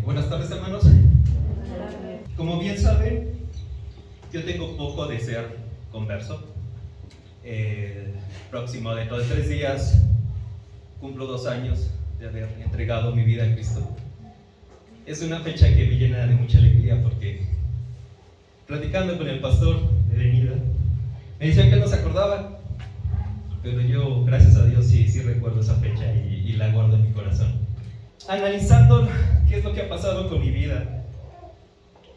Buenas tardes, hermanos. Como bien saben, yo tengo poco de ser converso. Próximo dentro de 3 días cumplo 2 años de haber entregado mi vida a Cristo. Es una fecha que me llena de mucha alegría porque, platicando con el pastor de venida, me decían que no se acordaba, pero yo, gracias a Dios, sí recuerdo esa fecha y la guardo en mi corazón. Analizando qué es lo que ha pasado con mi vida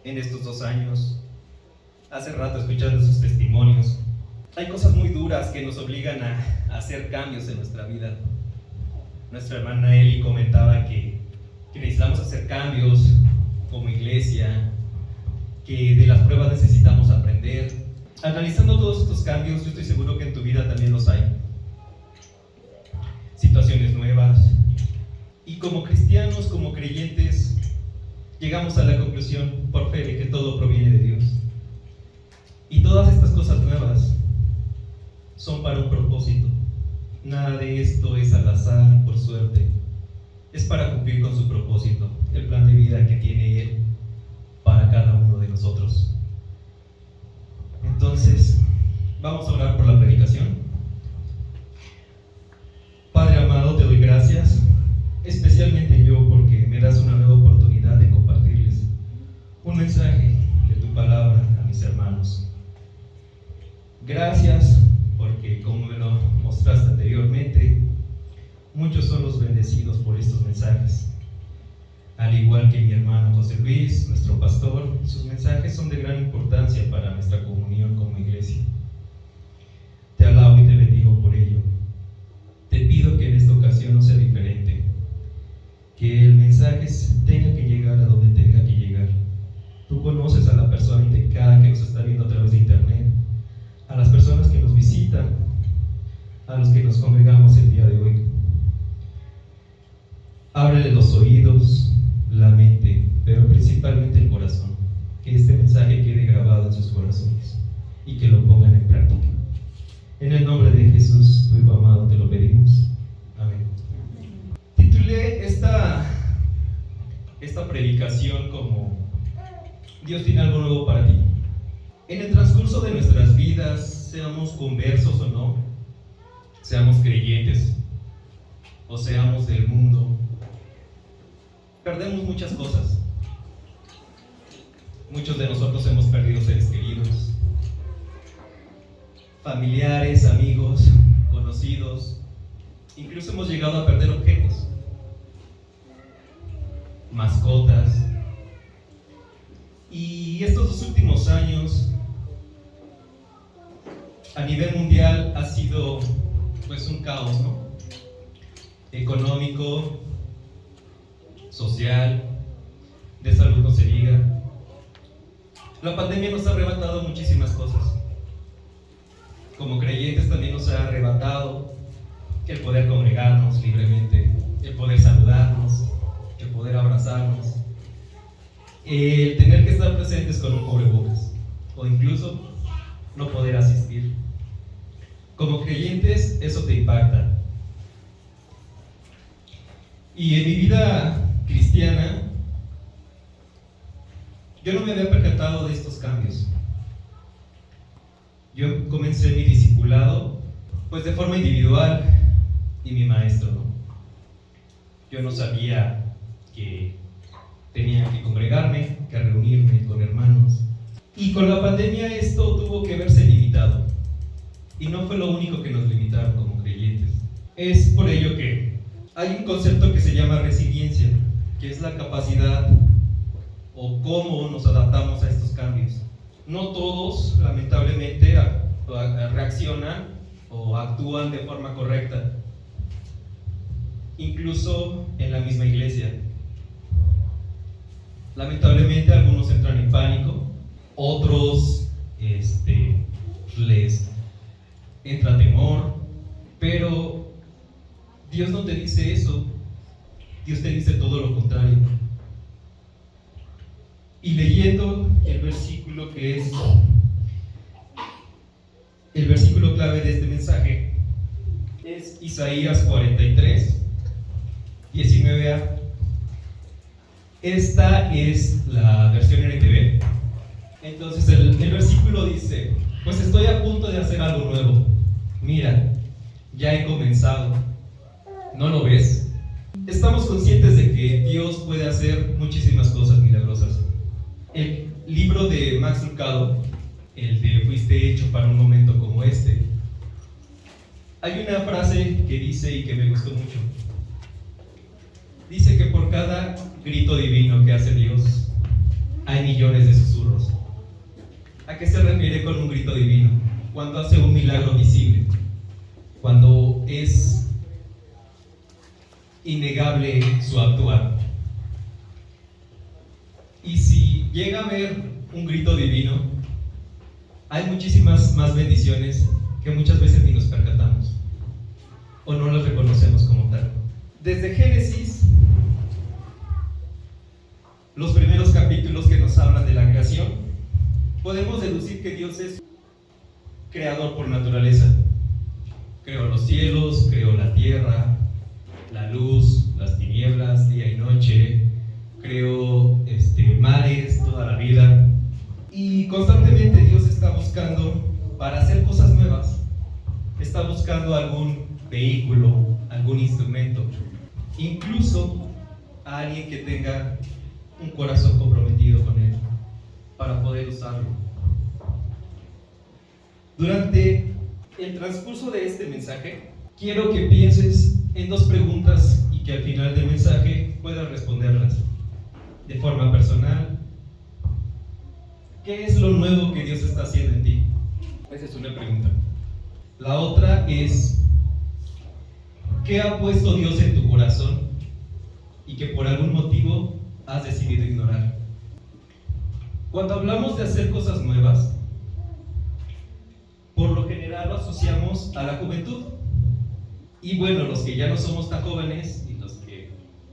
en estos 2 años, hace rato escuchando sus testimonios, hay cosas muy duras que nos obligan a hacer cambios en nuestra vida. Nuestra hermana Eli comentaba que necesitamos hacer cambios como iglesia, que de las pruebas necesitamos aprender. Analizando todos estos cambios, yo estoy seguro que en tu vida también los hay. Situaciones nuevas. Y como cristianos, como creyentes, llegamos a la conclusión por fe de que todo proviene de Dios. Y todas estas cosas nuevas son para un propósito. Nada de esto es al azar, por suerte. Es para cumplir con su propósito, el plan de vida que tiene Él para cada uno de nosotros. Entonces, vamos a orar por la predicación. Padre amado, te doy gracias, especialmente yo, porque me das una nueva oportunidad de compartirles un mensaje de tu palabra a mis hermanos. Gracias porque, como me lo mostraste anteriormente, muchos son los bendecidos por estos mensajes. Al igual que mi hermano José Luis, nuestro pastor, sus mensajes son de gran importancia para nuestra comunión como iglesia. Te alabo y te bendigo por ello. Te pido que en esta ocasión no sea diferente, que el mensaje tenga que llegar a donde tenga que llegar. Tú conoces a la persona indicada que nos está viendo a través de internet, a las personas que nos visitan, a los que nos congregamos el día de hoy. Ábrele los oídos, la mente, pero principalmente el corazón, que este mensaje quede grabado en sus corazones y que lo pongan en práctica. En el nombre de Jesús, tu Hijo amado, te lo pedimos. Amén. Titulé esta predicación como Dios tiene algo nuevo para ti. En el transcurso de nuestras vidas, seamos conversos o no, seamos creyentes o seamos del mundo, perdemos muchas cosas. Muchos de nosotros hemos perdido seres queridos, familiares, amigos, conocidos, incluso hemos llegado a perder objetos, mascotas. Y estos 2 últimos años a nivel mundial ha sido pues un caos, ¿no? Económico, social, de salud no se diga. La pandemia nos ha arrebatado muchísimas cosas. Como creyentes también nos ha arrebatado el poder congregarnos libremente, el poder saludarnos, el poder abrazarnos, el tener que estar presentes con un cubrebocas o incluso no poder asistir. Como creyentes eso te impacta. Y en mi vida cristiana yo no me había percatado de estos cambios. Yo comencé mi discipulado pues de forma individual y mi maestro, ¿no? Yo no sabía que tenía que congregarme, que reunirme con hermanos. Y con la pandemia esto tuvo que verse limitado. Y no fue lo único que nos limitaron como creyentes. Es por ello que hay un concepto que se llama resiliencia, que es la capacidad o cómo nos adaptamos a estos cambios. No todos, lamentablemente, reaccionan o actúan de forma correcta, incluso en la misma iglesia. Lamentablemente algunos entran en pánico, otros les entra temor, pero Dios no te dice eso. Dios te dice todo lo contrario. Y leyendo el versículo que es el versículo clave de este mensaje, es Isaías 43, 19a. Esta es la versión NTV. Entonces el versículo dice: pues estoy a punto de hacer algo nuevo. Mira, ya he comenzado. ¿No lo ves? Estamos conscientes de que Dios puede hacer muchísimas cosas milagrosas. El libro de Max Lucado, el de Fuiste hecho para un momento como este, hay una frase que dice y que me gustó mucho. Dice que por cada grito divino que hace Dios, hay millones de susurros. ¿A qué se refiere con un grito divino? Cuando hace un milagro visible, cuando es innegable su actuar. Y si llega a haber un grito divino, hay muchísimas más bendiciones que muchas veces ni nos percatamos o no las reconocemos como tal. Desde Génesis, los primeros capítulos que nos hablan de la creación, podemos deducir que Dios es creador por naturaleza. Creó los cielos, creó la tierra, la luz, las tinieblas, día y noche, creó mares, toda la vida. Y constantemente Dios está buscando, para hacer cosas nuevas, está buscando algún vehículo, algún instrumento, incluso a alguien que tenga un corazón comprometido con Él, para poder usarlo. Durante el transcurso de este mensaje, quiero que pienses en dos preguntas y que al final del mensaje puedas responderlas de forma personal. ¿Qué es lo nuevo que Dios está haciendo en ti? Esa es una pregunta. La otra es: ¿qué ha puesto Dios en tu corazón y que por algún motivo has decidido ignorar? Cuando hablamos de hacer cosas nuevas, por lo general lo asociamos a la juventud. Y bueno, los que ya no somos tan jóvenes y los que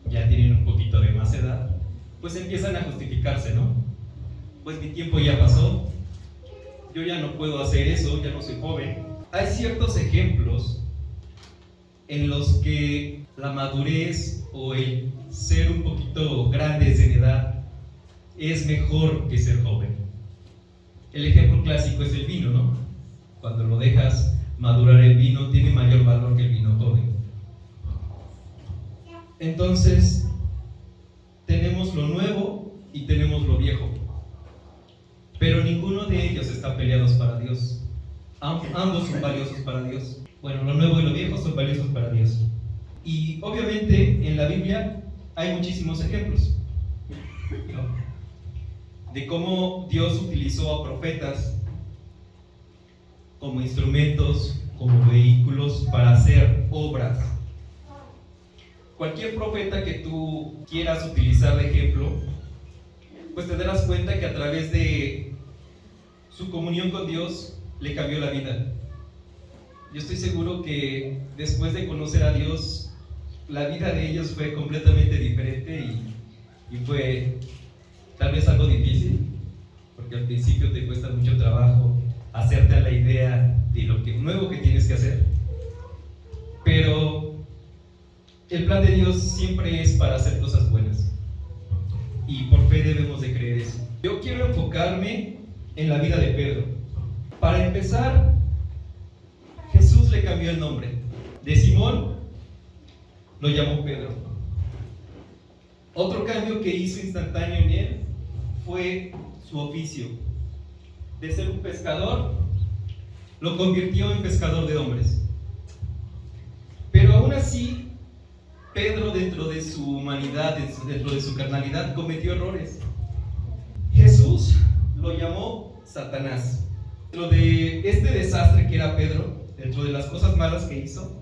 ya tienen un poquito de más edad, pues empiezan a justificarse, ¿no? Pues mi tiempo ya pasó, yo ya no puedo hacer eso, ya no soy joven. Hay ciertos ejemplos en los que la madurez o el ser un poquito grandes en edad es mejor que ser joven. El ejemplo clásico es el vino, ¿no? Cuando lo dejas madurar el vino, tiene mayor valor que el vino joven. Entonces, tenemos lo nuevo y tenemos lo viejo, pero ninguno de ellos está peleados para Dios. Ambos son valiosos para Dios. Bueno, lo nuevo y lo viejo son valiosos para Dios. Y obviamente en la Biblia hay muchísimos ejemplos, ¿no?, de cómo Dios utilizó a profetas como instrumentos, como vehículos para hacer obras. Cualquier profeta que tú quieras utilizar de ejemplo, pues te darás cuenta que a través de su comunión con Dios le cambió la vida. Yo estoy seguro que después de conocer a Dios, la vida de ellos fue completamente diferente y fue tal vez algo difícil, porque al principio te cuesta mucho trabajo hacerte a la idea de lo nuevo que tienes que hacer. Pero el plan de Dios siempre es para hacer cosas buenas, y por fe debemos de creer eso. Yo quiero enfocarme en la vida de Pedro. Para empezar, Jesús le cambió el nombre. De Simón lo llamó Pedro. Otro cambio que hizo instantáneo en él fue su oficio. De ser un pescador, lo convirtió en pescador de hombres. Pero aún así, Pedro, dentro de su humanidad, dentro de su carnalidad, cometió errores. Jesús lo llamó Satanás. Dentro de este desastre que era Pedro, dentro de las cosas malas que hizo,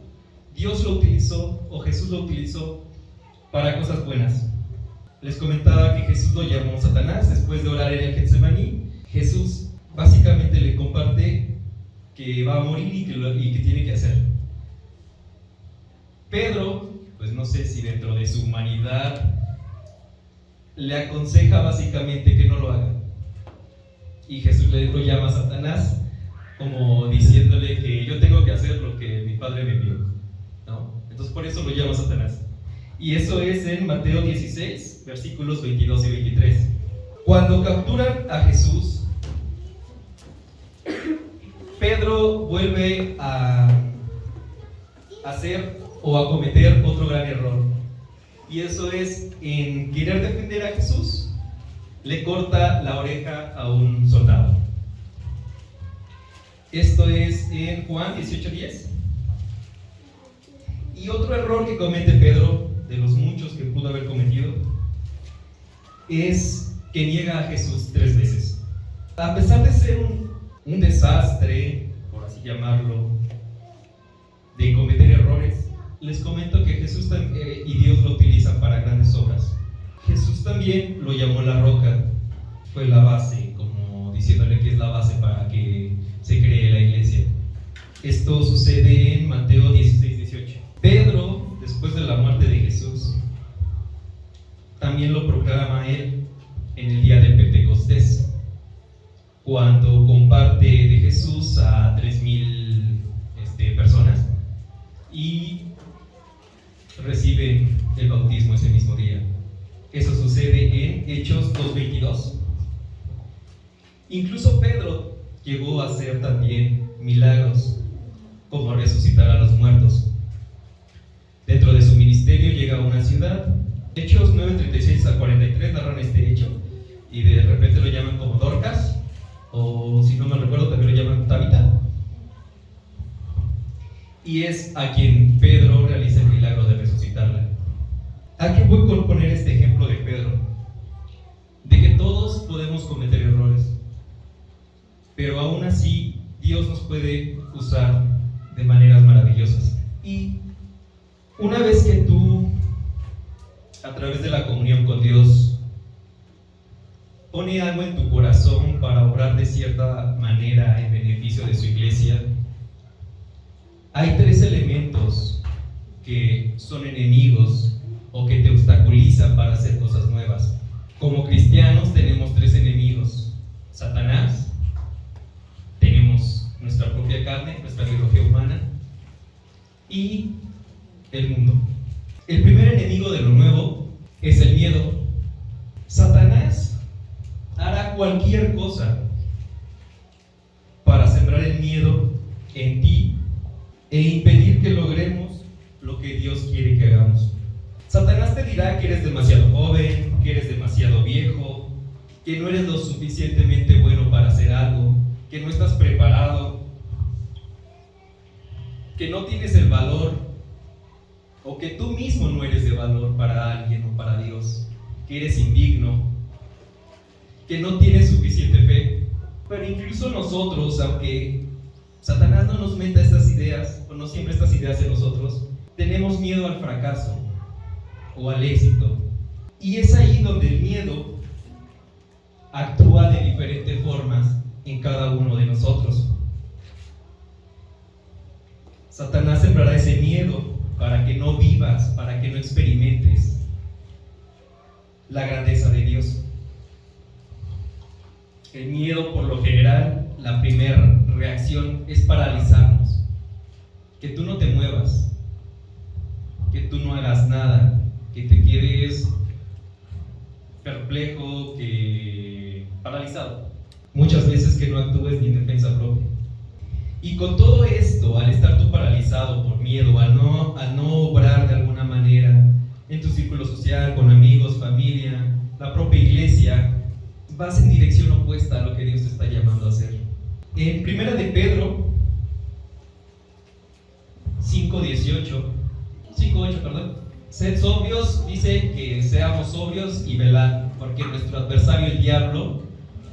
Dios lo utilizó, o Jesús lo utilizó, para cosas buenas. Les comentaba que Jesús lo llamó Satanás después de orar en el Getsemaní. Jesús básicamente le comparte que va a morir y que tiene que hacer. Pedro, pues no sé si dentro de su humanidad le aconseja básicamente que no lo haga, y Jesús lo llama Satanás, como diciéndole que yo tengo que hacer lo que mi Padre me envió, ¿no? Entonces por eso lo llama Satanás. Y eso es en Mateo 16, 10, versículos 22 y 23. Cuando capturan a Jesús, Pedro vuelve a hacer o a cometer otro gran error. Y eso es, en querer defender a Jesús, le corta la oreja a un soldado. Esto es en Juan 18:10. Y otro error que comete Pedro, de los muchos que pudo haber cometido, es que niega a Jesús 3 veces. A pesar de ser un desastre, por así llamarlo, de cometer errores, les comento que Jesús y Dios lo utilizan para grandes obras. Jesús también lo llamó la roca, fue la base, como diciéndole que es la base para que se cree la iglesia. Esto sucede en Mateo 16:18. Pedro, después de la muerte de Jesús, también lo proclama él en el día de Pentecostés, cuando comparte de Jesús a 3,000 personas y reciben el bautismo ese mismo día. Eso sucede en Hechos 2:22. Incluso Pedro llegó a hacer también milagros, como resucitar a los muertos. Dentro de su ministerio llega a una ciudad. Hechos 9:36 a 43 narran este hecho, y de repente lo llaman como Dorcas, o si no me recuerdo también lo llaman Tabita. Y es a quien Pedro realiza el milagro de resucitarla. ¿A qué voy a poner este ejemplo de Pedro? De que todos podemos cometer errores, pero aún así Dios nos puede usar de maneras maravillosas. Y una vez que tú, a través de la comunión con Dios, pone algo en tu corazón para obrar de cierta manera en beneficio de su iglesia, hay 3 elementos que son enemigos o que te obstaculizan para hacer cosas nuevas. Como cristianos tenemos 3 enemigos: Satanás, tenemos nuestra propia carne, nuestra biología humana, y el mundo. El primer enemigo de lo nuevo es el miedo. Satanás hará cualquier cosa para sembrar el miedo en ti e impedir que logremos lo que Dios quiere que hagamos. Satanás te dirá que eres demasiado joven, que eres demasiado viejo, que no eres lo suficientemente bueno para hacer algo, que no estás preparado, que no tienes el valor, o que tú mismo no eres de valor para alguien o para Dios, que eres indigno, que no tienes suficiente fe. Pero incluso nosotros, aunque Satanás no nos meta estas ideas, o no siempre estas ideas en nosotros, tenemos miedo al fracaso o al éxito. Y es ahí donde el miedo actúa de diferentes formas en cada uno de nosotros. Satanás sembrará ese miedo para que no vivas, para que no experimentes la grandeza de Dios. El miedo, por lo general, la primera reacción es paralizarnos, que tú no te muevas, que tú no hagas nada, que te quedes perplejo, que paralizado. Muchas veces que no actúes ni en defensa propia. Y con todo esto, al estar tú paralizado por miedo, al no obrar de alguna manera en tu círculo social, con amigos, familia, la propia iglesia, vas en dirección opuesta a lo que Dios te está llamando a hacer. En Primera de Pedro 5:8, sed sobrios, dice que seamos sobrios y velad, porque nuestro adversario el diablo,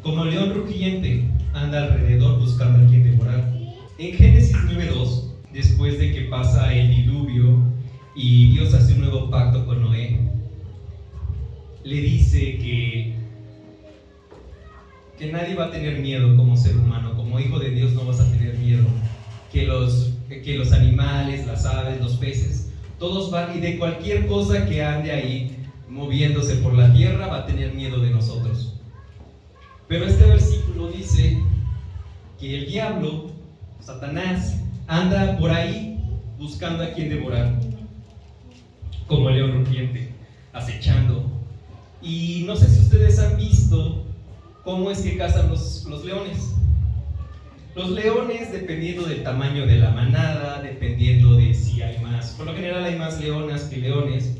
como león rugiente, anda alrededor buscando a quien devorar. En Génesis 9:2, después de que pasa el diluvio y Dios hace un nuevo pacto con Noé, le dice que nadie va a tener miedo como ser humano, como hijo de Dios no vas a tener miedo, que los animales, las aves, los peces, todos van, y de cualquier cosa que ande ahí moviéndose por la tierra va a tener miedo de nosotros. Pero este versículo dice que el diablo, Satanás, anda por ahí buscando a quien devorar, como león rugiente, acechando, Y no sé si ustedes han visto cómo es que cazan los leones. Los leones, dependiendo del tamaño de la manada, dependiendo de si hay más, por lo general hay más leonas que leones,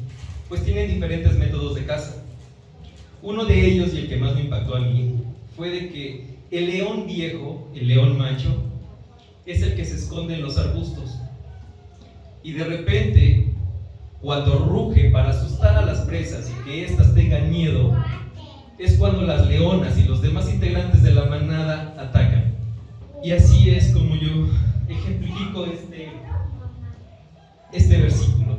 pues tienen diferentes métodos de caza. Uno de ellos, y el que más me impactó a mí, fue de que el león viejo, el león macho, es el que se esconde en los arbustos. Y de repente, cuando ruge para asustar a las presas y que éstas tengan miedo, es cuando las leonas y los demás integrantes de la manada atacan. Y así es como yo ejemplifico este versículo,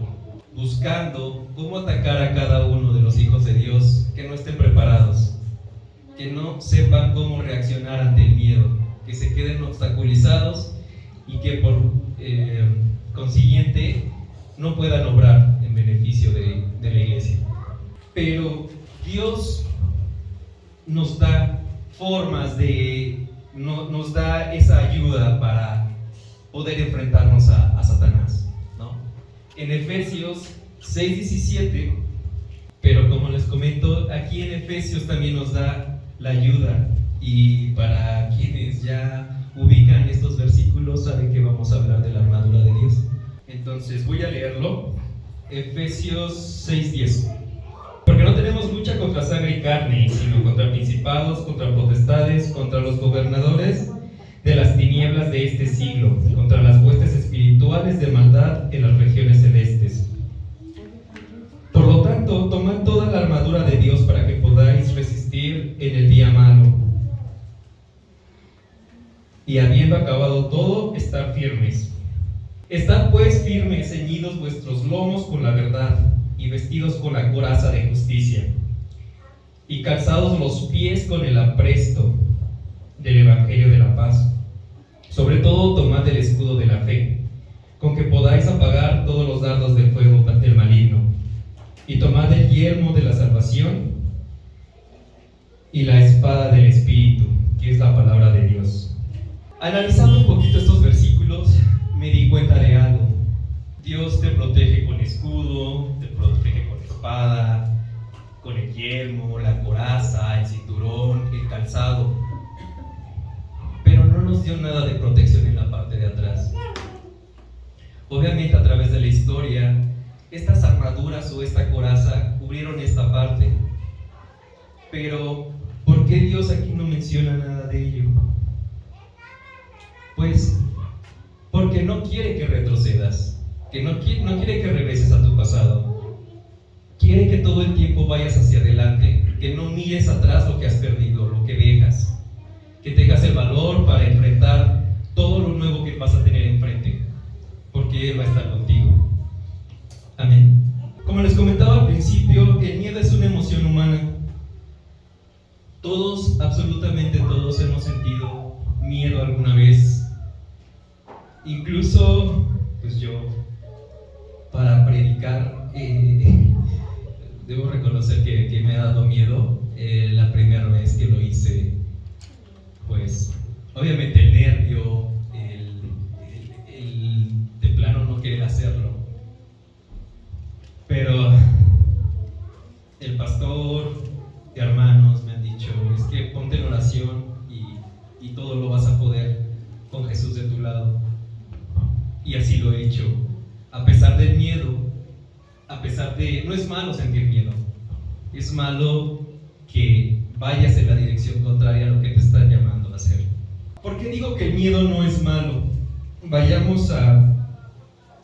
buscando cómo atacar a cada uno de los hijos de Dios que no estén preparados, que no sepan cómo reaccionar ante el miedo, que se queden obstaculizados y que por consiguiente no puedan obrar en beneficio de la iglesia. Pero Dios nos da formas nos da esa ayuda para poder enfrentarnos a Satanás, ¿no? En Efesios 6:17, pero como les comento, aquí en Efesios también nos da la ayuda, y para quienes ya ubican estos versículos saben que vamos a hablar de la armadura de Dios. Entonces voy a leerlo, Efesios 6:10. Porque no tenemos lucha contra sangre y carne, sino contra principados, contra potestades, contra los gobernadores de las tinieblas de este siglo, contra las huestes espirituales de maldad en las regiones celestes. Por lo tanto, tomad toda la armadura de Dios para que podáis resistir en el día malo. Y habiendo acabado todo, estar firmes. Estad pues firmes, ceñidos vuestros lomos con la verdad, y vestidos con la coraza de justicia, y calzados los pies con el apresto del evangelio de la paz. Sobre todo tomad el escudo de la fe, con que podáis apagar todos los dardos del fuego del maligno, y tomad el yelmo de la salvación y la espada del Espíritu, que es la palabra de Dios. Analizando un poquito estos versículos, me di cuenta de algo. Dios te protege con escudo, te protege con espada, con el yelmo, la coraza, el cinturón, el calzado. Pero no nos dio nada de protección en la parte de atrás. Obviamente, a través de la historia, estas armaduras o esta coraza cubrieron esta parte. Pero, ¿por qué Dios aquí no menciona nada de ello? Pues, porque no quiere que retrocedas. Que no quiere que regreses a tu pasado. Quiere que todo el tiempo vayas hacia adelante, que no mires atrás lo que has perdido, lo que dejas, que tengas el valor para enfrentar todo lo nuevo que vas a tener enfrente, porque Él va a estar contigo. Amén. Como les comentaba al principio, el miedo es una emoción humana. Todos, absolutamente todos, hemos sentido miedo alguna vez. Incluso, pues yo, para predicar, debo reconocer que me ha dado miedo. La primera vez que lo hice, pues obviamente el nervio, el de plano no querer hacerlo, pero el pastor, hermanos me han dicho, es que ponte en oración y todo lo vas a poder con Jesús de tu lado. Y así lo he hecho. A pesar del miedo, no es malo sentir miedo, es malo que vayas en la dirección contraria a lo que te están llamando a hacer. ¿Por qué digo que el miedo no es malo? Vayamos a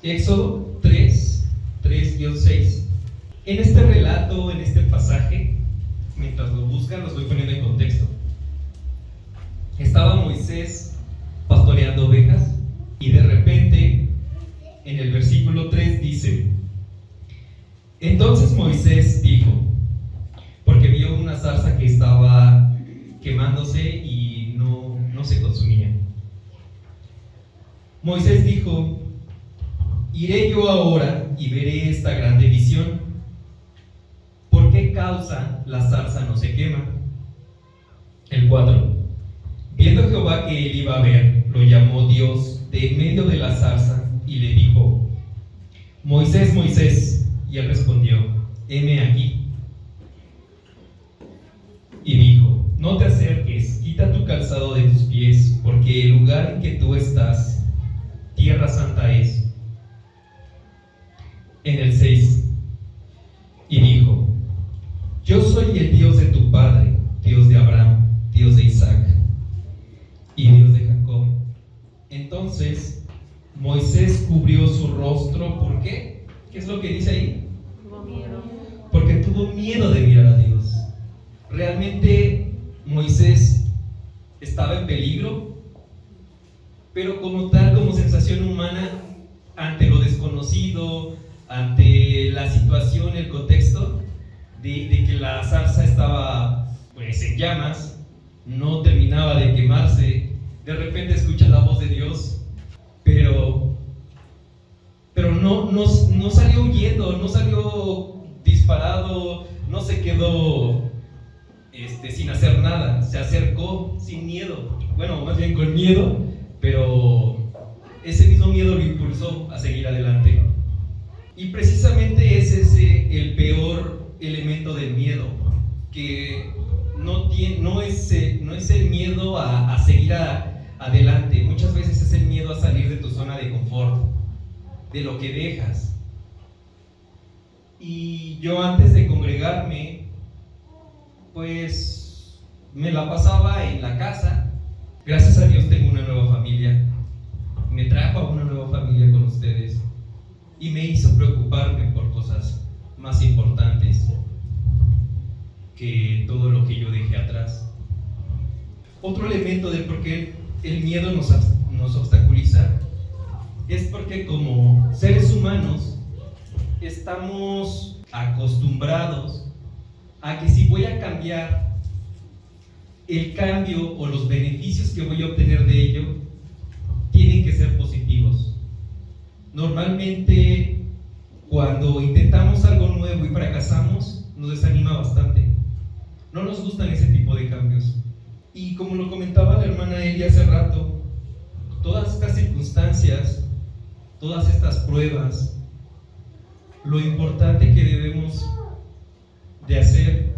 Éxodo 3:6. En este relato, en este pasaje, mientras lo buscan, los voy poniendo en contexto. Estaba Moisés pastoreando ovejas y de repente, en el versículo 3 dice: entonces Moisés dijo, porque vio una zarza que estaba quemándose y no se consumía. Moisés dijo: iré yo ahora y veré esta grande visión. ¿Por qué causa la zarza no se quema? El 4. Viendo Jehová que él iba a ver, lo llamó Dios de en medio de la zarza y le dijo: Moisés, Moisés. Y él respondió: heme aquí. en el 6, y dijo: yo soy el Dios de tu padre, Dios de Abraham, Dios de Isaac y Dios de Jacob. Entonces Moisés cubrió su rostro. ¿Por qué? ¿Qué es lo que dice ahí? Tuvo miedo. Porque tuvo miedo de mirar a Dios. Realmente Moisés estaba en peligro, pero como tal, como sensación humana, ante lo desconocido, ante la situación, el contexto de que la zarza estaba pues en llamas, no terminaba de quemarse, de repente escucha la voz de Dios, pero no salió huyendo, no salió disparado, no se quedó sin hacer nada, se acercó sin miedo, bueno, más bien con miedo, pero ese mismo miedo lo impulsó a seguir adelante. Y precisamente es ese el peor elemento del miedo, que no es el miedo a seguir adelante. Muchas veces es el miedo a salir de tu zona de confort, de lo que dejas. Y yo, antes de congregarme, pues me la pasaba en la casa. Gracias a Dios tengo una nueva familia. Me trajo a una nueva familia con ustedes y me hizo preocuparme por cosas más importantes que todo lo que yo dejé atrás. Otro elemento del por qué el miedo nos obstaculiza es porque como seres humanos estamos acostumbrados a que si voy a cambiar, el cambio o los beneficios que voy a obtener de ello tienen que ser positivos. Normalmente, cuando intentamos algo nuevo y fracasamos, nos desanima bastante. No nos gustan ese tipo de cambios. Y como lo comentaba la hermana Eli hace rato, todas estas circunstancias, todas estas pruebas, lo importante que debemos de hacer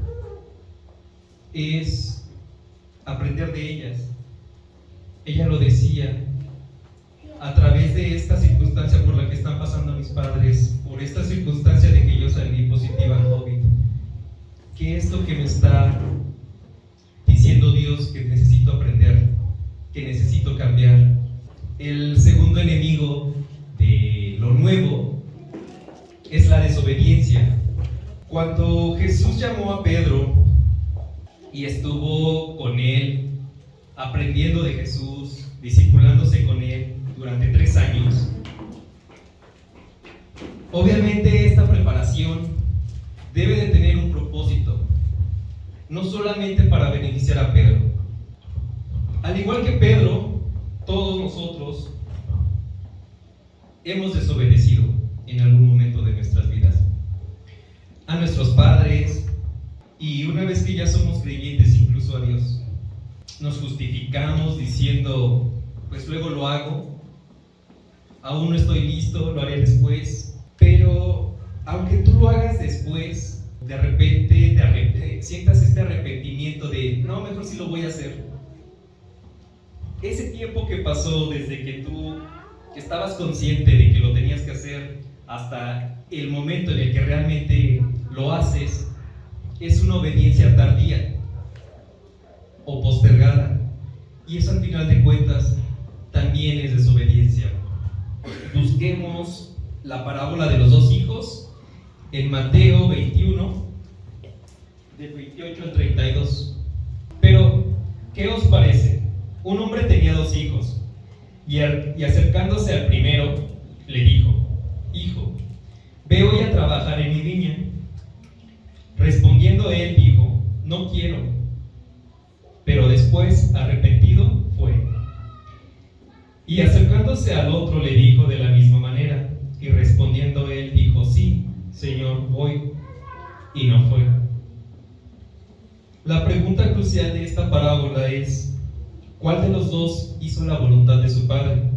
es aprender de ellas. Ella lo decía, a través de esta circunstancia por la que están pasando mis padres, por esta circunstancia de que yo salí positiva al COVID, ¿qué es lo que me está diciendo Dios que necesito aprender, que necesito cambiar? El segundo enemigo de lo nuevo es la desobediencia. Cuando Jesús llamó a Pedro y estuvo con él, aprendiendo de Jesús, discipulándose con él durante 3 años, obviamente esta preparación debe de tener un propósito, no solamente para beneficiar a Pedro. Al igual que Pedro, todos nosotros hemos desobedecido en algún momento de nuestras vidas a nuestros padres, y una vez que ya somos creyentes, incluso a Dios, nos justificamos diciendo: pues luego lo hago, aún no estoy listo, lo haré después. Pero aunque tú lo hagas después, de repente sientas este arrepentimiento de no, mejor sí lo voy a hacer. Ese tiempo que pasó desde que tú estabas consciente de que lo tenías que hacer hasta el momento en el que realmente lo haces, es una obediencia tardía o postergada, y eso al final de cuentas también es desobediencia. Busquemos la parábola de los 2 hijos en Mateo 21, del 28 al 32. Pero, ¿qué os parece? Un hombre tenía 2 hijos, y acercándose al primero, le dijo: hijo, ve hoy a trabajar en mi viña. Respondiendo él dijo: no quiero. Pero después, arrepentido, fue. Y acercándose al otro le dijo de la misma manera, y respondiendo él dijo: sí, Señor, voy. Y no fue. La pregunta crucial de esta parábola es: ¿cuál de los 2 hizo la voluntad de su padre?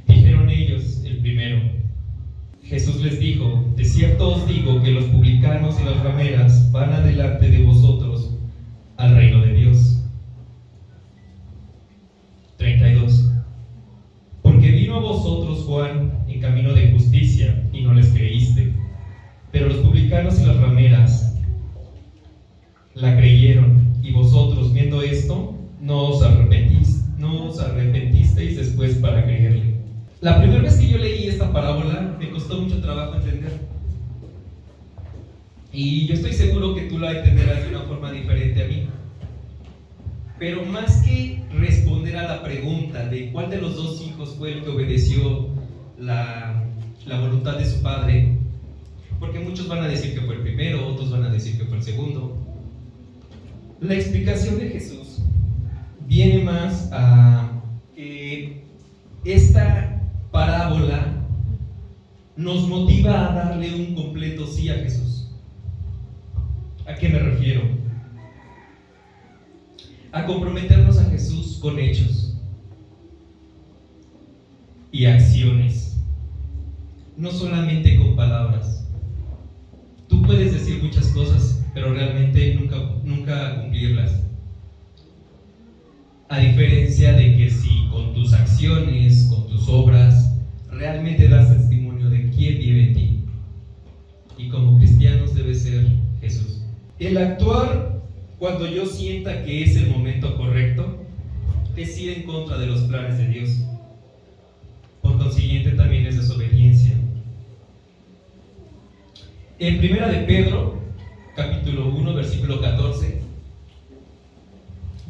Dijeron ellos: el primero. Jesús les dijo: de cierto os digo que los publicanos y las rameras van adelante de vosotros al reino de Dios. 32. Porque vino a vosotros Juan en camino de justicia la creyeron, y vosotros, viendo esto, no os arrepentisteis después para creerle. La primera vez que yo leí esta parábola me costó mucho trabajo entender. Y yo estoy seguro que tú la entenderás de una forma diferente a mí. Pero más que responder a la pregunta de cuál de los dos hijos fue el que obedeció la voluntad de su padre, porque muchos van a decir que fue el primero, otros van a decir que fue el segundo, la explicación de Jesús viene más a que esta parábola nos motiva a darle un completo sí a Jesús. ¿A qué me refiero? A comprometernos a Jesús con hechos y acciones, no solamente con palabras. Tú puedes decir muchas cosas, pero realmente nunca cumplirlas. A diferencia de que si con tus acciones, con tus obras, realmente das testimonio de quién vive en ti. Y como cristianos debe ser Jesús. El actuar cuando yo sienta que es el momento correcto es ir en contra de los planes de Dios. Por consiguiente también es desobediencia. En Primera de Pedro, capítulo 1, versículo 14,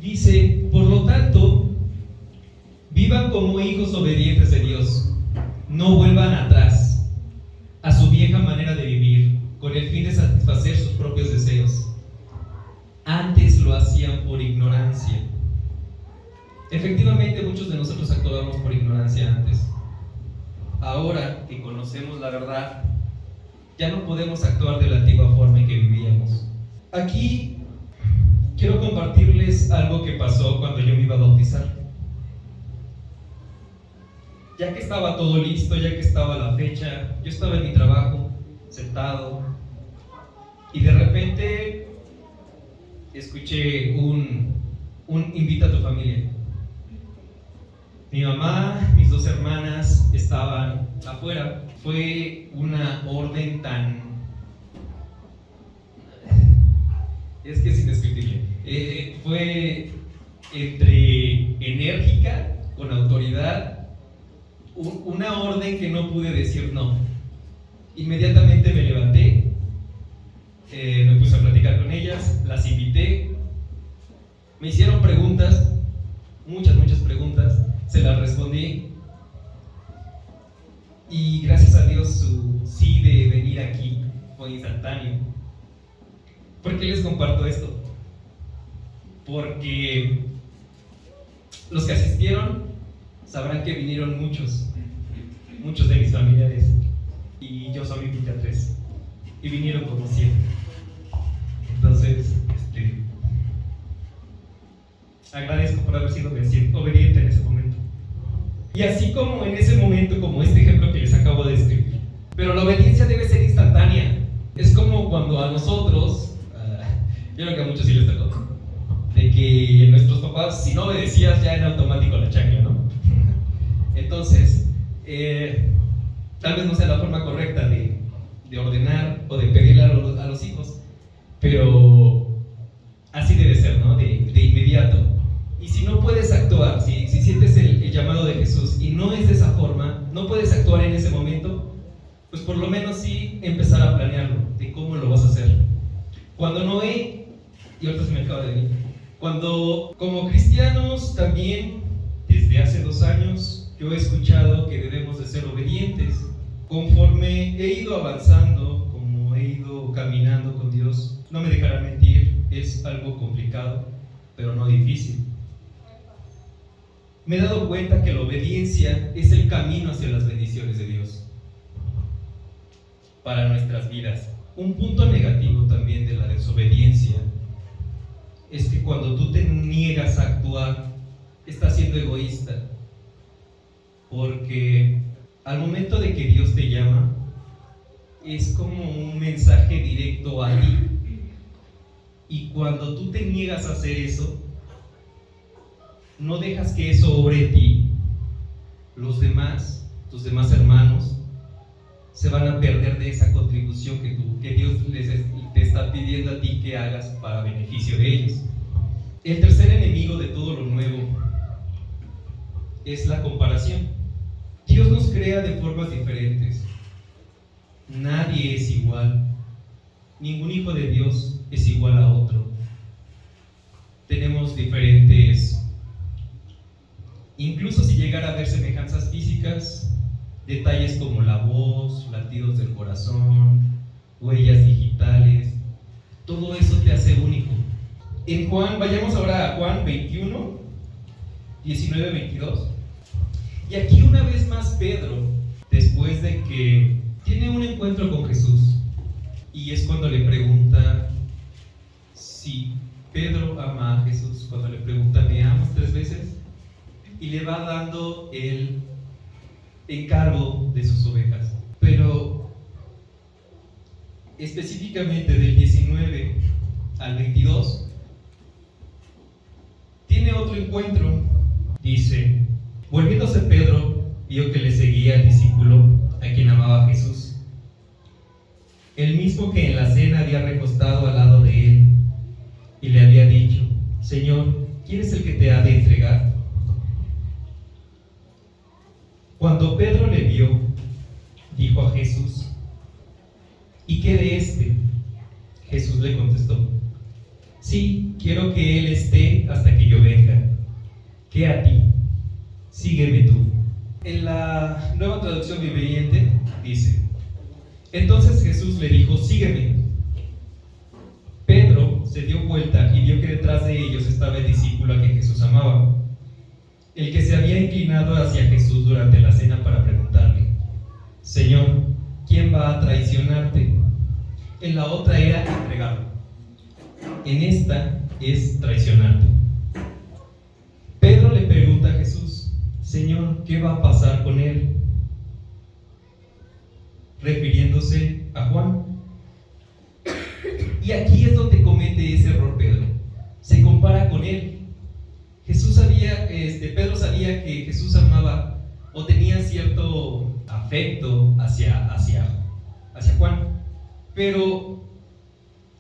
dice: por lo tanto, vivan como hijos obedientes de Dios, no vuelvan atrás a su vieja manera de vivir, con el fin de satisfacer sus propios deseos. Antes lo hacían por ignorancia. Efectivamente, muchos de nosotros actuábamos por ignorancia antes. Ahora que conocemos la verdad, ya no podemos actuar de la antigua forma en que vivíamos. Aquí quiero compartirles algo que pasó cuando yo me iba a bautizar. Ya que estaba todo listo, ya que estaba la fecha, yo estaba en mi trabajo, sentado, y de repente escuché un invita a tu familia. Mi mamá, mis dos hermanas estaban afuera. Fue una orden es que es indescriptible. Fue entre enérgica, con autoridad, una orden que no pude decir no. Inmediatamente me levanté, me puse a platicar con ellas, las invité, me hicieron preguntas, muchas preguntas, se las respondí, y gracias a Dios su sí de venir aquí fue instantáneo. ¿Por qué les comparto esto? Porque los que asistieron sabrán que vinieron muchos de mis familiares, y yo solo invité a 3, y vinieron como 100. Entonces, agradezco por haber sido obediente en ese momento. Y así como en ese momento, como este ejemplo que les acabo de describir. Pero la obediencia debe ser instantánea. Es como cuando a nosotros, yo creo que a muchos sí les tocó, de que nuestros papás, si no obedecías, ya en automático la chancla, ¿no? Entonces, tal vez no sea la forma correcta de ordenar o de pedirle a los hijos, pero así debe ser, ¿no? De inmediato. Y si no puedes actuar, si sientes el llamado de Jesús y no es de esa forma, no puedes actuar en ese momento, pues por lo menos sí empezar a planearlo, de cómo lo vas a hacer. Cuando Noé, y ahorita se me acaba de venir, cuando como cristianos también, desde hace 2 años, yo he escuchado que debemos de ser obedientes. Conforme he ido avanzando, como he ido caminando con Dios, no me dejarán mentir, es algo complicado, pero no difícil. Me he dado cuenta que la obediencia es el camino hacia las bendiciones de Dios para nuestras vidas. Un punto negativo también de la desobediencia es que cuando tú te niegas a actuar, estás siendo egoísta, porque al momento de que Dios te llama, es como un mensaje directo a ti, y cuando tú te niegas a hacer eso, no dejas que eso obre en ti. Los demás, tus demás hermanos, se van a perder de esa contribución que Dios te está pidiendo a ti que hagas para beneficio de ellos. El tercer enemigo de todo lo nuevo es la comparación. Dios nos crea de formas diferentes. Nadie es igual. Ningún hijo de Dios es igual a otro. Tenemos diferentes, incluso si llegara a haber semejanzas físicas, detalles como la voz, latidos del corazón, huellas digitales, todo eso te hace único. En Juan, vayamos ahora a Juan 21, 19, 22. Y aquí una vez más Pedro, después de que tiene un encuentro con Jesús, y es cuando le pregunta si Pedro ama a Jesús, cuando le pregunta, ¿me amas 3 veces? Y le va dando el encargo de sus ovejas. Pero específicamente del 19 al 22 tiene otro encuentro. Dice: volviéndose Pedro, vio que le seguía el discípulo a quien amaba a Jesús, el mismo que en la cena había recostado al lado de él, y le había dicho: Señor, ¿quién es el que te ha de entregar? Cuando Pedro le vio, dijo a Jesús: ¿y qué de este? Jesús le contestó: sí, quiero que él esté hasta que yo venga. ¿Qué a ti? Sígueme tú. En la Nueva Traducción Viviente dice: entonces Jesús le dijo: sígueme. Pedro se dio vuelta y vio que detrás de ellos estaba el discípulo a que Jesús amaba, el que se había inclinado hacia Jesús durante la cena para preguntarle: Señor, ¿quién va a traicionarte? En la otra era entregarlo. En esta es traicionarte. Pedro le pregunta a Jesús: Señor, ¿qué va a pasar con él? Refiriéndose a Juan. Y aquí es donde comete ese error Pedro. Se compara con él. Pedro sabía que Jesús amaba o tenía cierto afecto hacia Juan. Pero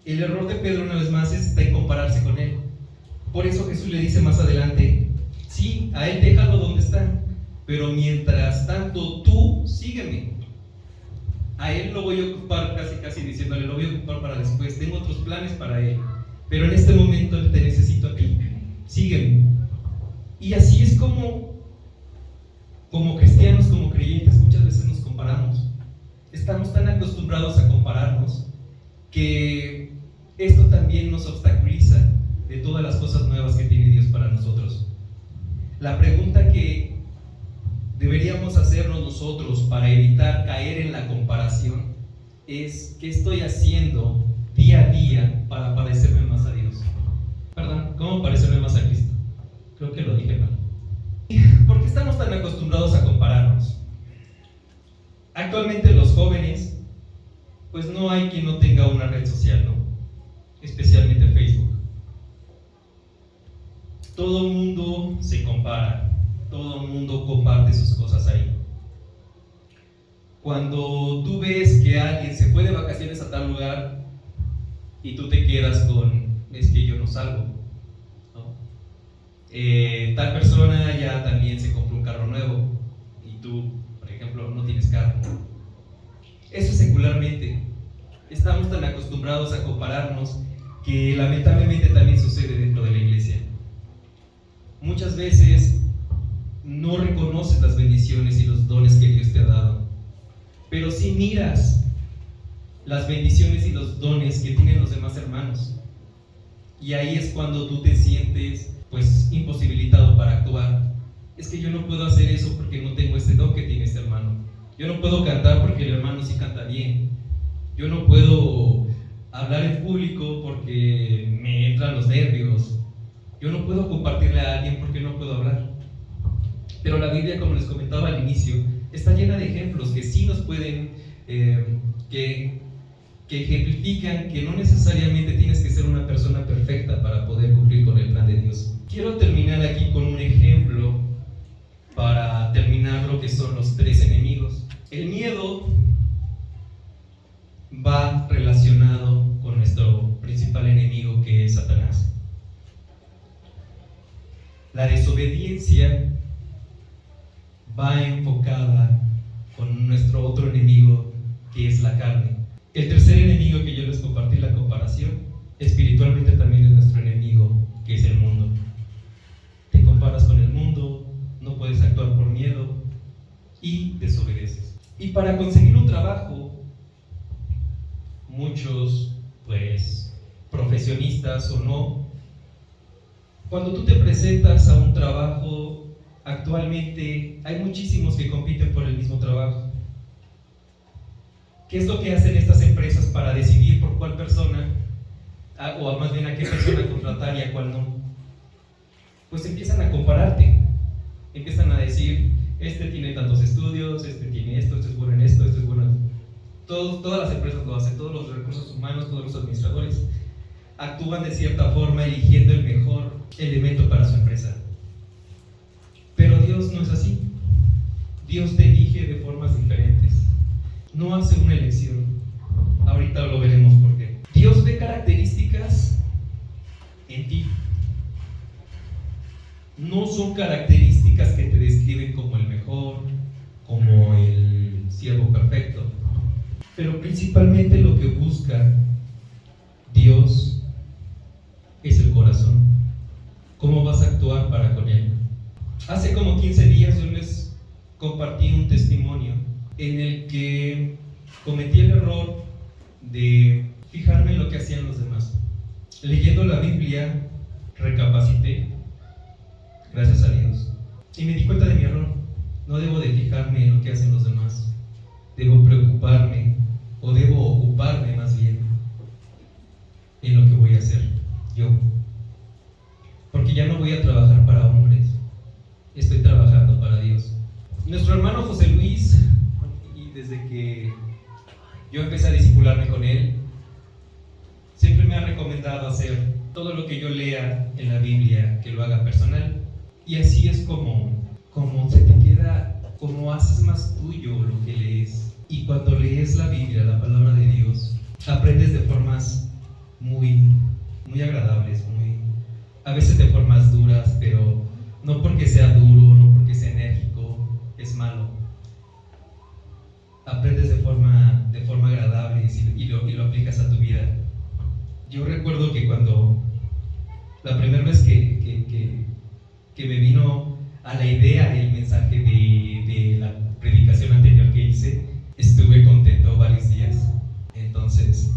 el error de Pedro, una vez más, está en compararse con él. Por eso Jesús le dice más adelante: sí, a él déjalo donde está, pero mientras tanto tú sígueme. A él lo voy a ocupar, casi diciéndole, lo voy a ocupar para después, tengo otros planes para él, pero en este momento te necesito a ti, sígueme. Y así es como cristianos, como creyentes, muchas veces nos comparamos. Estamos tan acostumbrados a compararnos que esto también nos obstaculiza de todas las cosas nuevas que tiene Dios para nosotros. La pregunta que deberíamos hacernos nosotros para evitar caer en la comparación es: ¿qué estoy haciendo día a día para parecerme más a Dios? Perdón, ¿cómo parecerme más a Cristo? Creo que lo dije mal. ¿Por qué estamos tan acostumbrados a compararnos? Actualmente los jóvenes, pues no hay quien no tenga una red social, ¿no? Especialmente Facebook. Todo el mundo se compara, todo el mundo comparte sus cosas ahí. Cuando tú ves que alguien se fue de vacaciones a tal lugar y tú te quedas con: es que yo no salgo, ¿no? Tal persona ya también se compró un carro nuevo y tú, por ejemplo, no tienes carro. Eso es secularmente. Estamos tan acostumbrados a compararnos que lamentablemente también sucede dentro de la iglesia. Muchas veces no reconoces las bendiciones y los dones que Dios te ha dado, pero sí miras las bendiciones y los dones que tienen los demás hermanos, y ahí es cuando tú te sientes pues imposibilitado para actuar. Es que yo no puedo hacer eso porque no tengo ese don que tiene este hermano. Yo no puedo cantar porque el hermano sí canta bien. Yo no puedo hablar en público porque me entran los nervios. Yo no puedo compartirle a alguien porque no puedo hablar. Pero la Biblia, como les comentaba al inicio, está llena de ejemplos que sí nos pueden, que ejemplifican que no necesariamente tienes que ser una persona perfecta para poder cumplir con el plan de Dios. Quiero terminar aquí con un ejemplo para terminar lo que son los 3 enemigos. El miedo desobediencia va enfocada con nuestro otro enemigo, que es la carne. El tercer enemigo que yo les compartí la comparación, espiritualmente también es nuestro enemigo, que es el mundo. Te comparas con el mundo, no puedes actuar por miedo y desobedeces. Y para conseguir un trabajo, muchos, pues, profesionistas o no, cuando tú te presentas a un trabajo, actualmente hay muchísimos que compiten por el mismo trabajo. ¿Qué es lo que hacen estas empresas para decidir por cuál persona, o más bien a qué persona contratar y a cuál no? Pues empiezan a compararte, empiezan a decir, este tiene tantos estudios, este tiene esto, este es bueno en esto, este es bueno en... Todas las empresas lo hacen, todos los recursos humanos, todos los administradores actúan de cierta forma eligiendo el mejor elemento para su empresa. Pero Dios no es así. Dios te elige de formas diferentes. No hace una elección. Ahorita lo veremos por qué. Dios ve características en ti. No son características que te describen como el mejor, como el siervo perfecto. Pero principalmente lo que busca Dios es el corazón. ¿Cómo vas a actuar para con Él? Hace como 15 días yo les compartí un testimonio en el que cometí el error de fijarme en lo que hacían los demás. Leyendo la Biblia, recapacité, gracias a Dios, y me di cuenta de mi error. No debo de fijarme en lo que hacen los demás. Debo preocuparme, o debo ocuparme más bien, en lo que voy a hacer yo. Porque ya no voy a trabajar para hombres, estoy trabajando para Dios. Nuestro hermano José Luis, y desde que yo empecé a discipularme con él, siempre me ha recomendado hacer todo lo que yo lea en la Biblia, que lo haga personal. Y así es como se te queda, como haces más tuyo lo que lees. Y cuando lees la Biblia, la palabra de Dios, aprendes de formas muy agradables, a veces de formas duras, pero no porque sea duro, no porque sea enérgico, es malo. Aprendes de forma agradable y lo aplicas a tu vida. Yo recuerdo que cuando la primera vez que me vino a la idea el mensaje de la predicación anterior que hice, estuve contento varios días. Entonces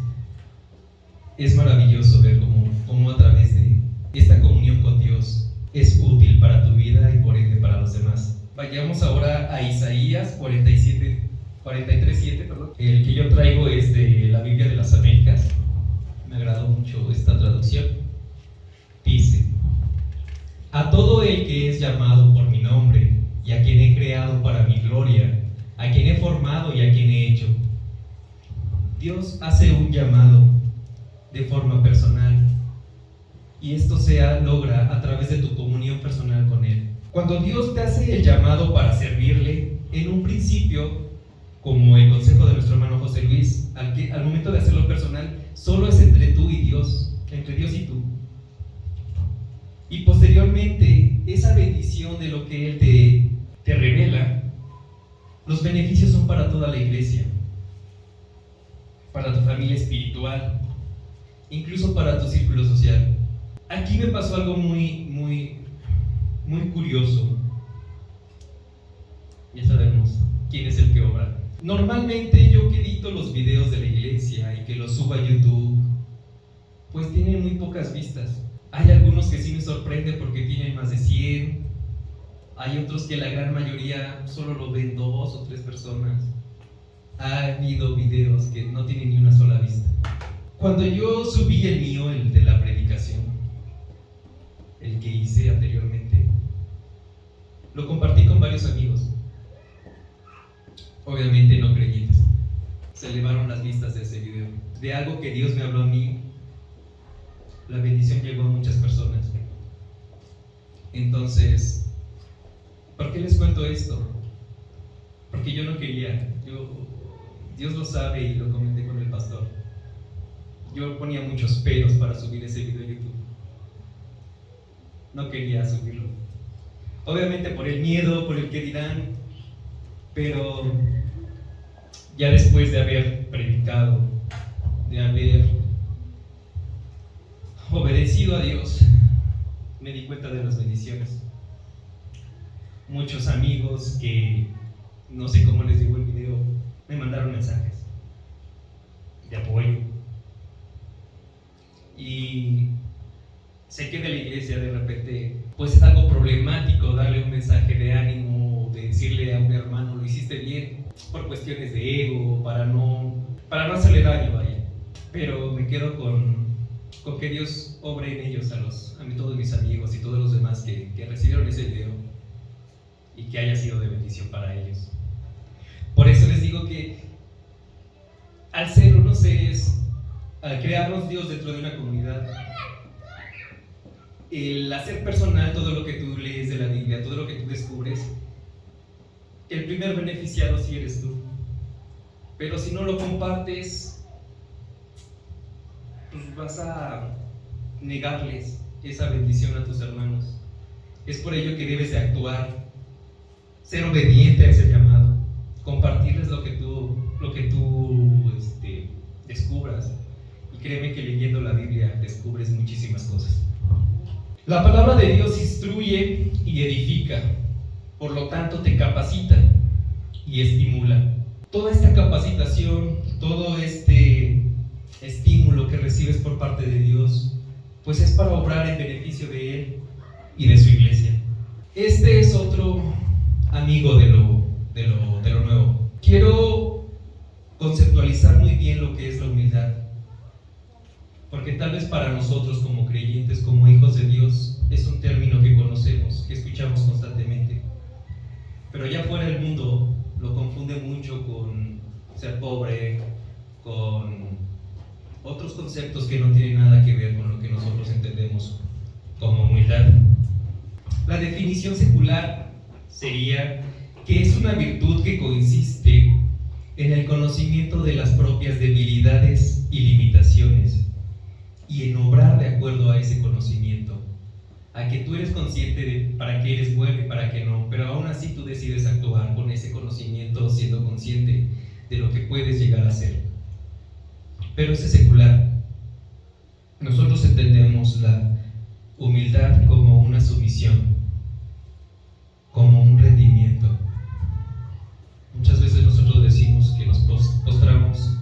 es maravilloso ver cómo a través de esta comunión con Dios es útil para tu vida y por ende para los demás. Vayamos ahora a Isaías 43:7, perdón. El que yo traigo es de la Biblia de las Américas. Me agradó mucho esta traducción. Dice: a todo el que es llamado por mi nombre y a quien he creado para mi gloria, a quien he formado y a quien he hecho. Dios hace un llamado de forma personal, y esto se logra a través de tu comunión personal con Él. Cuando Dios te hace el llamado para servirle, en un principio, como el consejo de nuestro hermano José Luis, al momento de hacerlo personal, solo es entre tú y Dios, entre Dios y tú. Y posteriormente, esa bendición de lo que Él te revela, los beneficios son para toda la iglesia, para tu familia espiritual, incluso para tu círculo social. Aquí me pasó algo muy curioso. Ya sabemos quién es el que obra. Normalmente yo que edito los videos de la iglesia y que los subo a YouTube, pues tienen muy pocas vistas. Hay algunos que sí me sorprenden porque tienen más de 100. Hay otros que la gran mayoría solo lo ven 2 o 3 personas. Ha habido videos que no tienen ni una sola vista. Cuando yo subí el mío, el de la predicación, el que hice anteriormente, lo compartí con varios amigos, obviamente no creyentes. Se elevaron las vistas de ese video. De algo que Dios me habló a mí, la bendición llegó a muchas personas. Entonces, ¿por qué les cuento esto? Porque yo no quería. Dios lo sabe y lo comenté con el pastor. Yo ponía muchos peros para subir ese video a YouTube. No quería subirlo. Obviamente por el miedo, por el que dirán, pero ya después de haber predicado, de haber obedecido a Dios, me di cuenta de las bendiciones. Muchos amigos que no sé cómo les llegó el video, me mandaron mensajes de apoyo. Y sé que de la iglesia de repente pues es algo problemático darle un mensaje de ánimo, de decirle a un hermano lo hiciste bien, por cuestiones de ego, para no hacerle daño, vaya. Pero me quedo con que Dios obre en ellos, a mí todos mis amigos y todos los demás que recibieron ese video, y que haya sido de bendición para ellos. Por eso les digo que al ser unos seres, al crearnos Dios dentro de una comunidad, el hacer personal todo lo que tú lees de la Biblia, todo lo que tú descubres, el primer beneficiado sí eres tú. Pero si no lo compartes, pues vas a negarles esa bendición a tus hermanos. Es por ello que debes de actuar, ser obediente a ese llamado, compartirles lo que tú descubras. Y créeme que leyendo la Biblia descubres muchísimas cosas. La palabra de Dios instruye y edifica, por lo tanto te capacita y estimula. Toda esta capacitación, todo este estímulo que recibes por parte de Dios, pues es para obrar en beneficio de Él y de su iglesia. Este es otro amigo de lo nuevo. Quiero conceptualizar muy bien lo que es la humildad, porque tal vez para nosotros como creyentes, como hijos de Dios, es un término que conocemos, que escuchamos constantemente, pero allá afuera el mundo lo confunde mucho con ser pobre, con otros conceptos que no tienen nada que ver con lo que nosotros entendemos como humildad. La definición secular sería que es una virtud que consiste en el conocimiento de las propias debilidades y limitaciones, y en obrar de acuerdo a ese conocimiento, a que tú eres consciente de para qué eres bueno y para qué no, pero aún así tú decides actuar con ese conocimiento, siendo consciente de lo que puedes llegar a ser. Pero ese es secular. Nosotros entendemos la humildad como una sumisión, como un rendimiento. Muchas veces nosotros decimos que nos postramos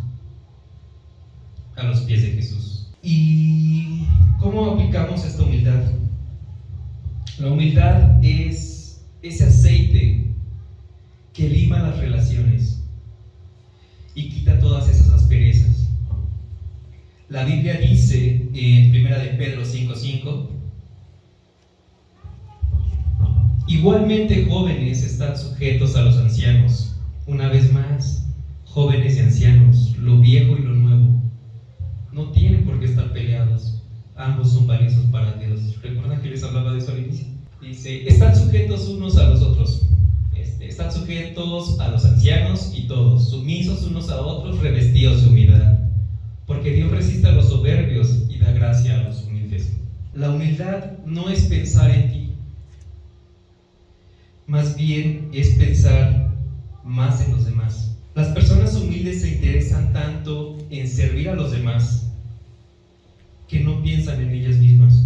a los pies de Jesús. ¿Y cómo aplicamos esta humildad? La humildad es ese aceite que lima las relaciones y quita todas esas asperezas. La Biblia dice en 1 de Pedro 5:5: igualmente jóvenes, están sujetos a los ancianos. Una vez más, jóvenes y ancianos, lo viejo y lo nuevo, no tienen por qué estar peleados. Ambos son valiosos para Dios. ¿Recuerdan que les hablaba de eso al inicio? Dice, están sujetos unos a los otros. Están sujetos a los ancianos y todos, sumisos unos a otros, revestidos de humildad. Porque Dios resiste a los soberbios y da gracia a los humildes. La humildad no es pensar en ti, más bien es pensar más en los demás. Las personas humildes se interesan tanto en servir a los demás que no piensan en ellas mismas.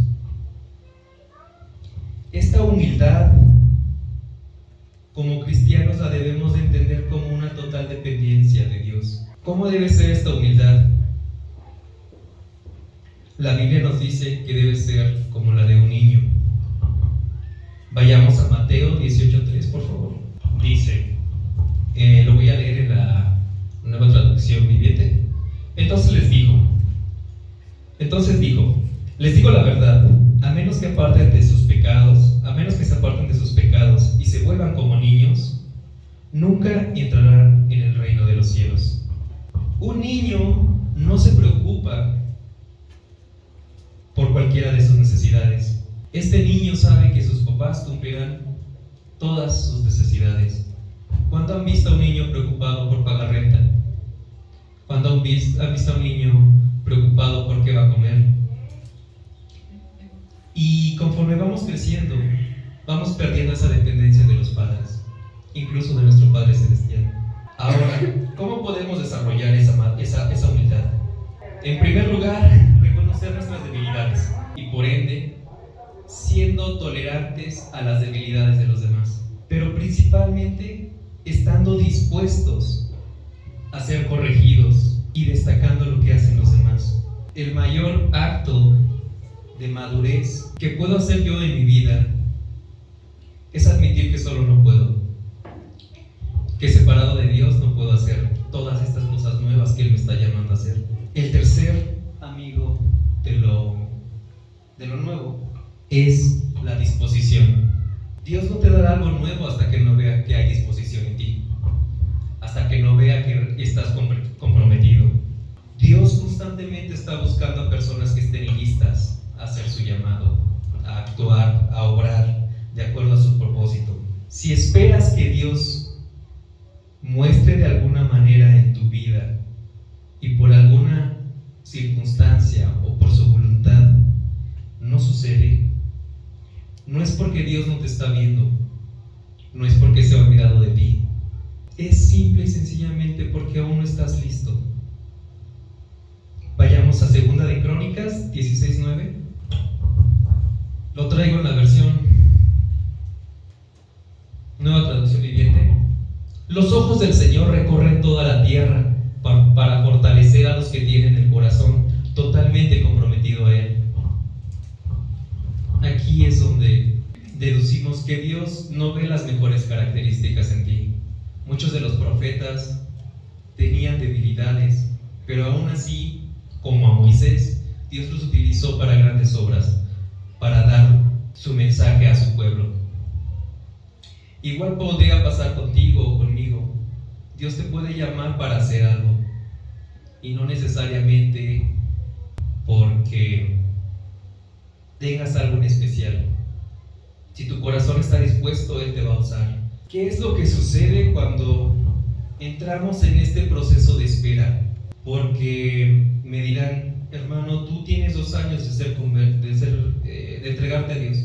Esta humildad, como cristianos, la debemos de entender como una total dependencia de Dios. ¿Cómo debe ser esta humildad? La Biblia nos dice que debe ser como la de un niño. Vayamos a Mateo 18:3, por favor. Dice, lo voy a leer en la Nueva Traducción Viviente. Entonces dijo, les digo la verdad, a menos que se aparten de sus pecados y se vuelvan como niños, nunca entrarán en el reino de los cielos. Un niño no se preocupa por cualquiera de sus necesidades. Este niño sabe que sus papás cumplirán todas sus necesidades. ¿Cuándo han visto a un niño preocupado por pagar renta? ¿Cuándo han visto a un niño preocupado por qué va a comer? Y conforme vamos creciendo, vamos perdiendo esa dependencia de los padres, incluso de nuestro Padre Celestial. Ahora, ¿cómo podemos desarrollar esa humildad? En primer lugar, reconocer nuestras debilidades y por ende, siendo tolerantes a las debilidades de los demás, pero principalmente estando dispuestos a ser corregidos y destacando lo que hacen los demás. El mayor acto de madurez que puedo hacer yo en mi vida es admitir que solo no puedo, que separado de Dios no puedo hacer todas estas cosas nuevas que Él me está llamando a hacer. El tercer amigo de lo nuevo es la disposición. Dios no te dará algo nuevo hasta que no vea que hay disposición en ti, hasta que no vea que estás comprometido. Dios constantemente está buscando a personas que estén listas a hacer su llamado, a actuar, a obrar de acuerdo a su propósito. Si esperas que Dios muestre de alguna manera en tu vida y por alguna circunstancia o por su voluntad no sucede, no es porque Dios no te está viendo, no es porque se ha olvidado de ti, es simple y sencillamente porque aún no estás listo. Vayamos a 2 de Crónicas 16:9. Lo traigo en la versión Nueva Traducción Viviente. Los ojos del Señor recorren toda la tierra para fortalecer a los que tienen el corazón totalmente comprometido a Él. Aquí es donde deducimos que Dios no ve las mejores características en ti. Muchos de los profetas tenían debilidades, pero aún así, como a Moisés, Dios los utilizó para grandes obras, para dar su mensaje a su pueblo. Igual podría pasar contigo o conmigo. Dios te puede llamar para hacer algo, y no necesariamente porque tengas algo en especial. Si tu corazón está dispuesto, Él te va a usar. ¿Qué es lo que sucede cuando entramos en este proceso de espera? Porque me dirán, hermano, tú tienes 2 años de entregarte a Dios.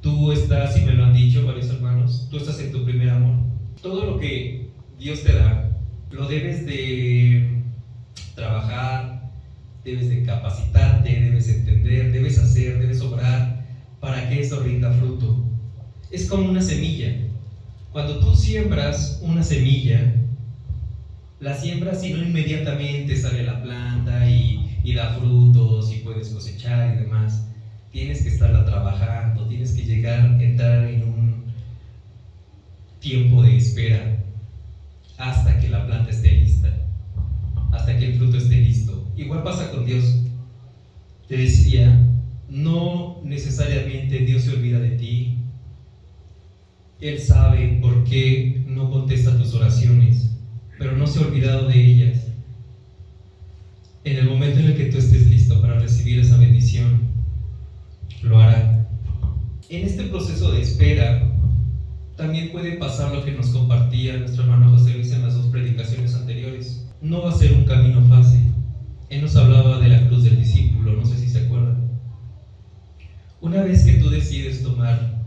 Tú estás, y me lo han dicho varios hermanos, tú estás en tu primer amor. Todo lo que Dios te da, lo debes de trabajar, debes de capacitarte, debes entender, debes hacer, debes obrar para que eso rinda fruto. Es como una semilla. Cuando tú siembras una semilla, la siembras y no inmediatamente sale la planta y da frutos y puedes cosechar y demás. Tienes que estarla trabajando, tienes que entrar en un tiempo de espera hasta que la planta esté lista, hasta que el fruto esté listo. Igual pasa con Dios. Te decía, no necesariamente Dios se olvida de ti. Él sabe por qué no contesta tus oraciones, pero no se ha olvidado de ellas. En el momento en el que tú estés listo para recibir esa bendición, lo hará. En este proceso de espera también puede pasar lo que nos compartía nuestro hermano José Luis en las 2 predicaciones anteriores. No va a ser un camino fácil. Él nos hablaba de la cruz del discípulo, no sé si se acuerdan. Una vez que tú decides tomar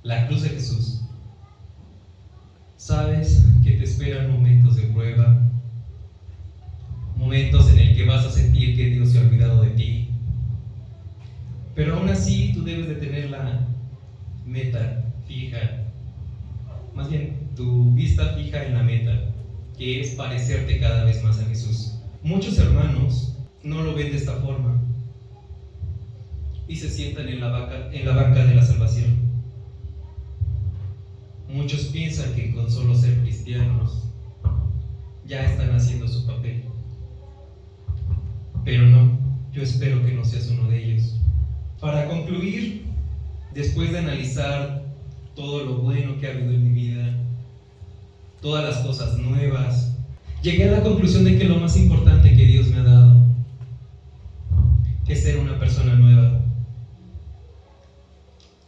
la cruz de Jesús, sabes que te esperan momentos de prueba, momentos en el que vas a sentir que Dios se ha olvidado de ti, pero aún así tú debes de tener la meta fija, más bien tu vista fija en la meta, que es parecerte cada vez más a Jesús. Muchos hermanos no lo ven de esta forma y se sientan en la banca de la salvación. Muchos piensan que con solo ser cristianos ya están haciendo su papel, pero no, yo espero que no seas uno de ellos. Para concluir, después de analizar todo lo bueno que ha habido en mi vida, todas las cosas nuevas, llegué a la conclusión de que lo más importante que Dios me ha dado es ser una persona nueva.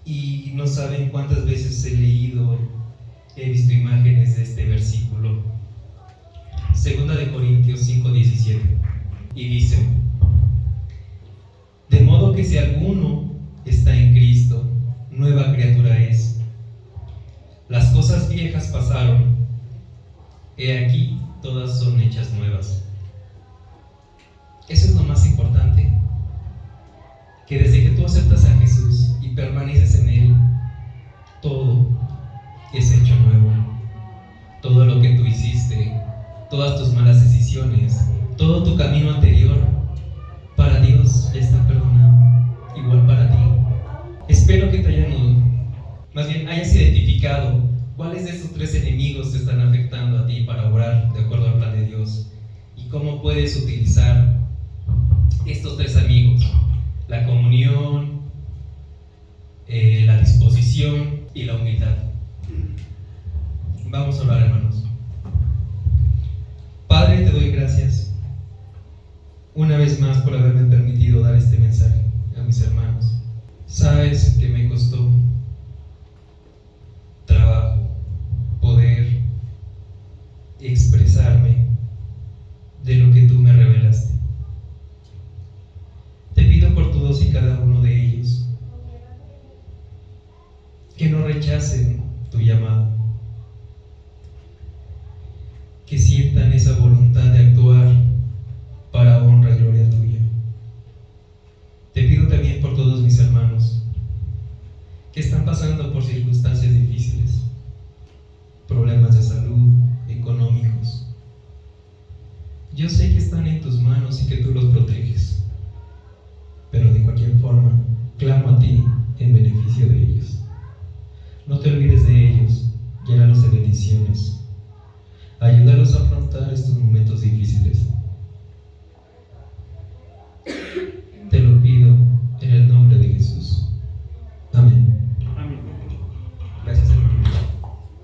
Y no saben cuántas veces he leído, he visto imágenes de este versículo, 2 de Corintios 5:17, y dice: de modo que si alguno está en Cristo, nueva criatura es. Las cosas viejas pasaron, he aquí todas son hechas nuevas. Eso es lo más importante, que desde que tú aceptas a Jesús y permaneces en Él, todo es hecho nuevo. Todo lo que tú hiciste, todas tus malas decisiones, todo tu camino anterior, para Dios ya está perdonado, igual para ti. Espero que te hayas identificado cuáles de esos 3 enemigos te están afectando a ti para orar de acuerdo al plan de Dios y cómo puedes utilizar estos 3 amigos: la comunión, la disposición y la humildad. Vamos a orar, hermanos. Padre, te doy gracias una vez más por haberme permitido dar este mensaje a mis hermanos. Sabes que me costó trabajo poder expresarme de lo que tú me revelaste. Te pido por todos y cada uno de ellos que no rechacen tu llamado, que sientan esa voluntad de actuar para honra y gloria tuya. Te pido también por todos mis hermanos que están pasando por circunstancias difíciles, problemas de salud, económicos. Yo sé que están en tus manos y que tú los proteges, pero de cualquier forma clamo a ti en beneficio de ellos. No te